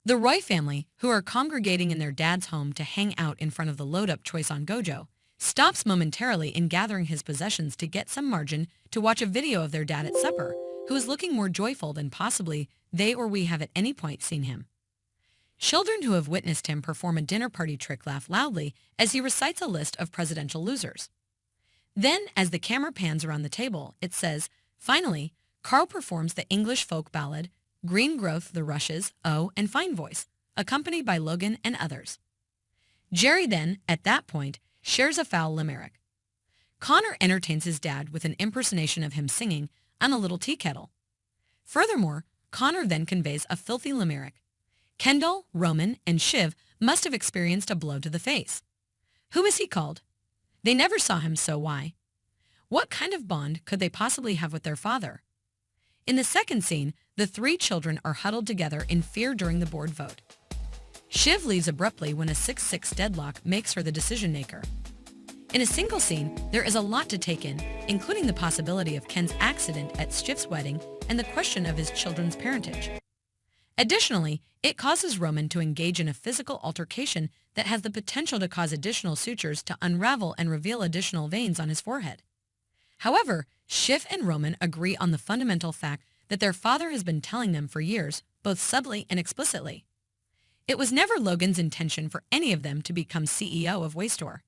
The Roy family, who are congregating in their dad's home to hang out in front of the load-up Choice on Gojo, stops momentarily in gathering his possessions to get some margin to watch a video of their dad at supper, who is looking more joyful than possibly they or we have at any point seen him. Children who have witnessed him perform a dinner party trick laugh loudly as he recites a list of presidential losers. Then, as the camera pans around the table, it says, finally, Carl performs the English folk ballad, Green Growth, The Rushes, Oh, and Fine Voice, accompanied by Logan and others. Jerry then, at that point, shares a foul limerick. Connor entertains his dad with an impersonation of him singing on a little tea kettle. Furthermore, Connor then conveys a filthy limerick. Kendall, Roman, and Shiv must have experienced a blow to the face. Who is he called? They never saw him, so why? What kind of bond could they possibly have with their father? In the second scene, the three children are huddled together in fear during the board vote. Shiv leaves abruptly when a 6-6 deadlock makes her the decision-maker. In a single scene, there is a lot to take in, including the possibility of Ken's accident at Shiv's wedding and the question of his children's parentage. Additionally, it causes Roman to engage in a physical altercation that has the potential to cause additional sutures to unravel and reveal additional veins on his forehead. However, Shiv and Roman agree on the fundamental fact that their father has been telling them for years, both subtly and explicitly. It was never Logan's intention for any of them to become CEO of Waystor.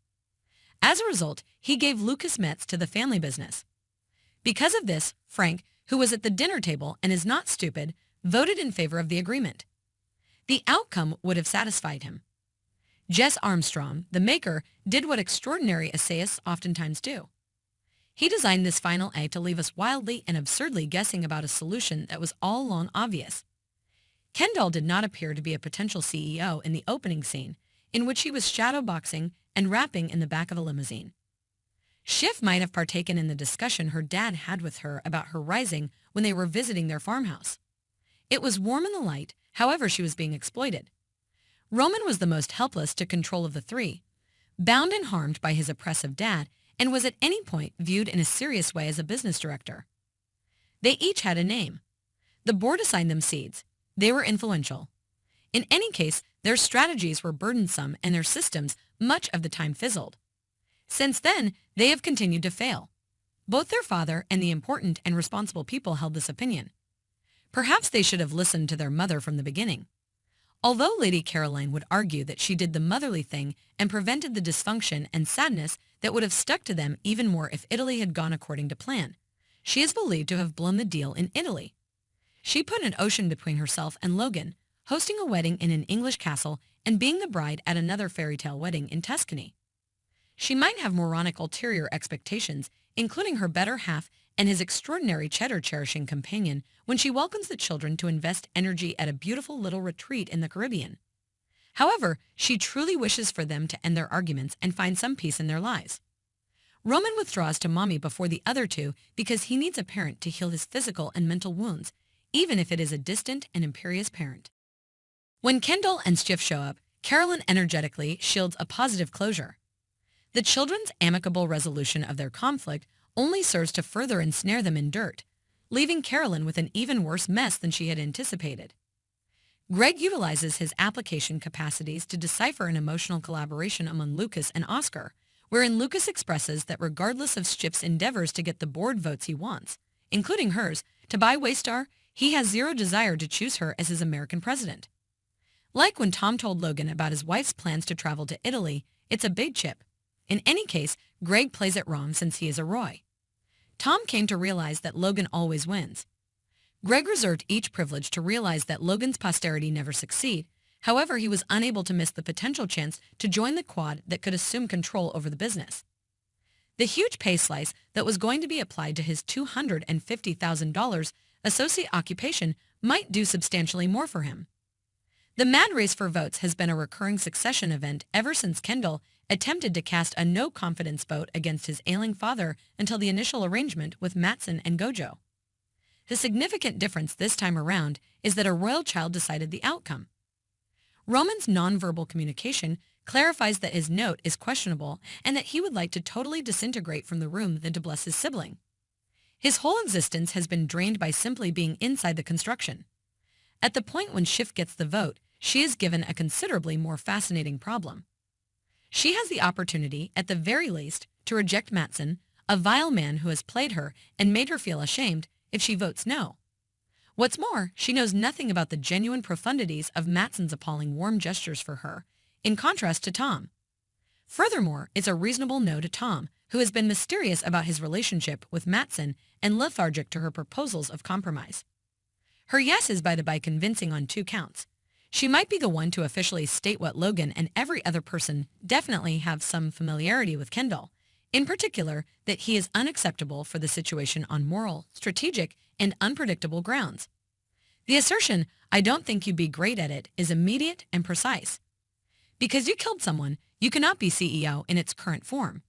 As a result, he gave Lucas Metz to the family business. Because of this, Frank, who was at the dinner table and is not stupid, voted in favor of the agreement. The outcome would have satisfied him. Jess Armstrong, the maker, did what extraordinary essayists oftentimes do. He designed this final egg to leave us wildly and absurdly guessing about a solution that was all along obvious. Kendall did not appear to be a potential CEO in the opening scene, in which he was shadowboxing and rapping in the back of a limousine. Shiv might have partaken in the discussion her dad had with her about her rising when they were visiting their farmhouse. It was warm in the light, however she was being exploited. Roman was the most helpless to control of the three, bound and harmed by his oppressive dad, and was at any point viewed in a serious way as a business director. They each had a name. The board assigned them seeds. They were influential. In any case, their strategies were burdensome and their systems much of the time fizzled. Since then, they have continued to fail. Both their father and the important and responsible people held this opinion. Perhaps they should have listened to their mother from the beginning. Although Lady Caroline would argue that she did the motherly thing and prevented the dysfunction and sadness that would have stuck to them even more if Italy had gone according to plan, she is believed to have blown the deal in Italy. She put an ocean between herself and Logan, hosting a wedding in an English castle and being the bride at another fairy tale wedding in Tuscany. She might have moronic ulterior expectations, including her better half and his extraordinary cheddar-cherishing companion when she welcomes the children to invest energy at a beautiful little retreat in the Caribbean. However, she truly wishes for them to end their arguments and find some peace in their lives. Roman withdraws to mommy before the other two because he needs a parent to heal his physical and mental wounds, even if it is a distant and imperious parent. When Kendall and Schiff show up, Carolyn energetically shields a positive closure. The children's amicable resolution of their conflict only serves to further ensnare them in dirt, leaving Carolyn with an even worse mess than she had anticipated. Greg utilizes his application capacities to decipher an emotional collaboration among Lucas and Oscar, wherein Lucas expresses that regardless of Schiff's endeavors to get the board votes he wants, including hers, to buy Waystar, he has zero desire to choose her as his American president. Like when Tom told Logan about his wife's plans to travel to Italy, it's a big chip. In any case, Greg plays it wrong since he is a Roy. Tom came to realize that Logan always wins. Greg reserved each privilege to realize that Logan's posterity never succeed. However, he was unable to miss the potential chance to join the quad that could assume control over the business. The huge pay slice that was going to be applied to his $250,000 associate occupation might do substantially more for him. The mad race for votes has been a recurring succession event ever since Kendall attempted to cast a no-confidence vote against his ailing father until the initial arrangement with Matsson and Gojo. The significant difference this time around is that a royal child decided the outcome. Roman's nonverbal communication clarifies that his note is questionable and that he would like to totally disintegrate from the room than to bless his sibling. His whole existence has been drained by simply being inside the construction. At the point when Schiff gets the vote, she is given a considerably more fascinating problem. She has the opportunity, at the very least, to reject Matsson, a vile man who has played her and made her feel ashamed, if she votes no. What's more, she knows nothing about the genuine profundities of Matsson's appalling warm gestures for her, in contrast to Tom. Furthermore, it's a reasonable no to Tom, who has been mysterious about his relationship with Matsson and lethargic to her proposals of compromise. Her yes is by the by convincing on 2 counts. She might be the one to officially state what Logan and every other person definitely have some familiarity with Kendall, in particular that he is unacceptable for the situation on moral, strategic, and unpredictable grounds. The assertion, "I don't think you'd be great at it," is immediate and precise. Because you killed someone, you cannot be CEO in its current form.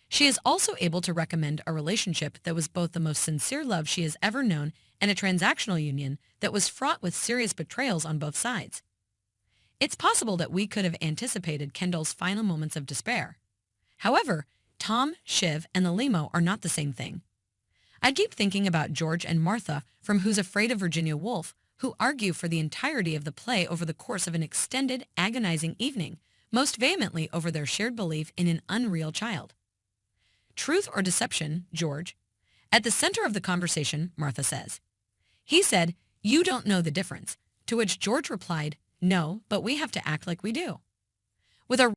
She is also able to recommend a relationship that was both the most sincere love she has ever known and a transactional union that was fraught with serious betrayals on both sides. It's possible that we could have anticipated Kendall's final moments of despair. However, Tom, Shiv, and the limo are not the same thing. I keep thinking about George and Martha from Who's Afraid of Virginia Woolf, who argue for the entirety of the play over the course of an extended, agonizing evening, most vehemently over their shared belief in an unreal child. Truth or deception, George? At the center of the conversation, Martha says. He said, "You don't know the difference," to which George replied, "No, but we have to act like we do." With a